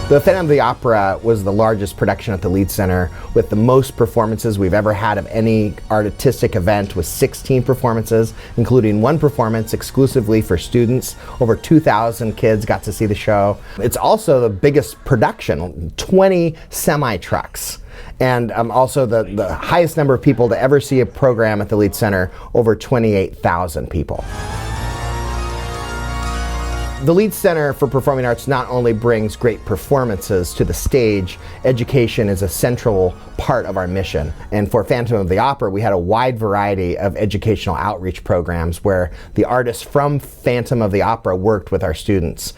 The Phantom of the Opera was the largest production at the Leeds Center with the most performances we've ever had of any artistic event, with 16 performances, including one performance exclusively for students. Over 2,000 kids got to see the show. It's also the biggest production, 20 semi-trucks. And also the highest number of people to ever see a program at the Leeds Center, over 28,000 people. The Leeds Center for Performing Arts not only brings great performances to the stage, education is a central part of our mission. And for Phantom of the Opera, we had a wide variety of educational outreach programs where the artists from Phantom of the Opera worked with our students.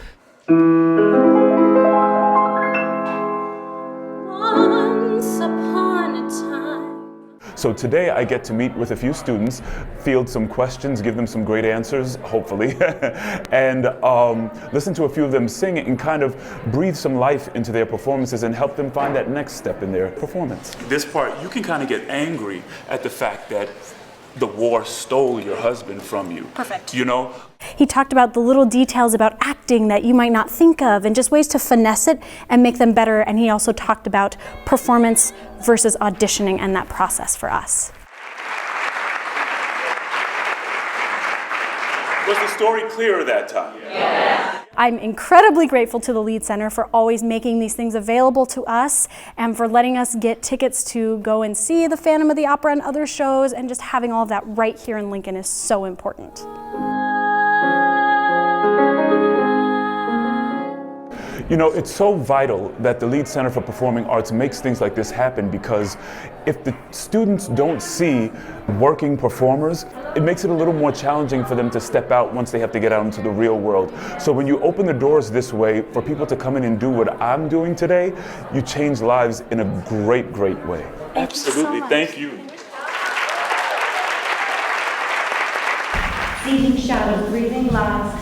So today I get to meet with a few students, field some questions, give them some great answers, hopefully, and listen to a few of them sing and kind of breathe some life into their performances and help them find that next step in their performance. This part, you can kind of get angry at the fact that the war stole your husband from you. Perfect. You know? He talked about the little details about acting that you might not think of and just ways to finesse it and make them better. And he also talked about performance versus auditioning and that process for us. Was the story clearer that time? Yeah. I'm incredibly grateful to the Leeds Center for always making these things available to us and for letting us get tickets to go and see the Phantom of the Opera and other shows, and just having all of that right here in Lincoln is so important. You know, it's so vital that the Leeds Center for Performing Arts makes things like this happen, because if the students don't see working performers, it makes it a little more challenging for them to step out once they have to get out into the real world. So when you open the doors this way for people to come in and do what I'm doing today, you change lives in a great, great way. Absolutely, thank you. Seeing shadows, breathing lies,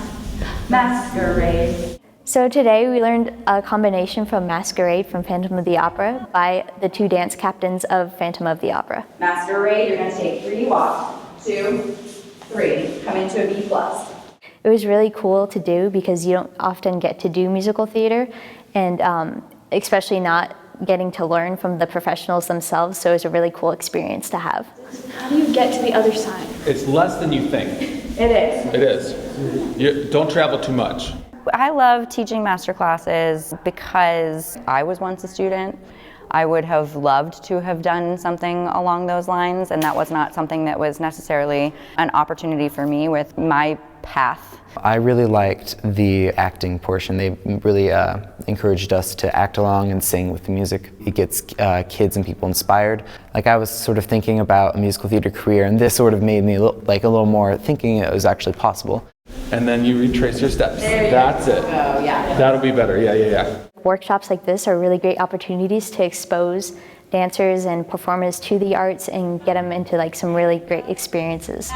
masquerade. So today we learned a combination from Masquerade from Phantom of the Opera by the two dance captains of Phantom of the Opera. Masquerade, you're going to take 3 walks, 2, 3, come into a B+. It was really cool to do because you don't often get to do musical theater, and especially not getting to learn from the professionals themselves, so it was a really cool experience to have. How do you get to the other side? It's less than you think. It is. It is. You don't travel too much. I love teaching master classes because I was once a student. I would have loved to have done something along those lines, and that was not something that was necessarily an opportunity for me with my path. I really liked the acting portion. They really encouraged us to act along and sing with the music. It gets kids and people inspired. Like, I was sort of thinking about a musical theater career, and this sort of made me like a little more thinking it was actually possible. And then you retrace your steps. That's it. Oh, yeah. That'll be better. Yeah. Workshops like this are really great opportunities to expose dancers and performers to the arts and get them into like some really great experiences.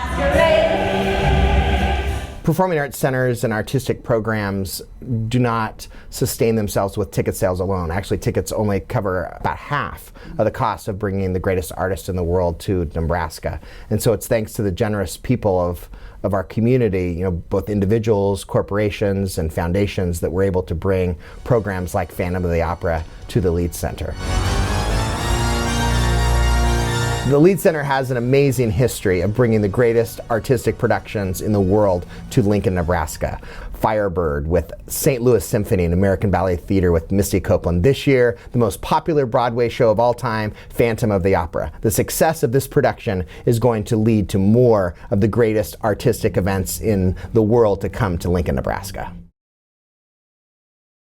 Performing arts centers and artistic programs do not sustain themselves with ticket sales alone. Actually, tickets only cover about half of the cost of bringing the greatest artists in the world to Nebraska. And so it's thanks to the generous people of our community, you know, both individuals, corporations, and foundations, that we're able to bring programs like Phantom of the Opera to the Leeds Center. The Leeds Center has an amazing history of bringing the greatest artistic productions in the world to Lincoln, Nebraska. Firebird with St. Louis Symphony and American Ballet Theater with Misty Copeland. This year, the most popular Broadway show of all time, Phantom of the Opera. The success of this production is going to lead to more of the greatest artistic events in the world to come to Lincoln, Nebraska.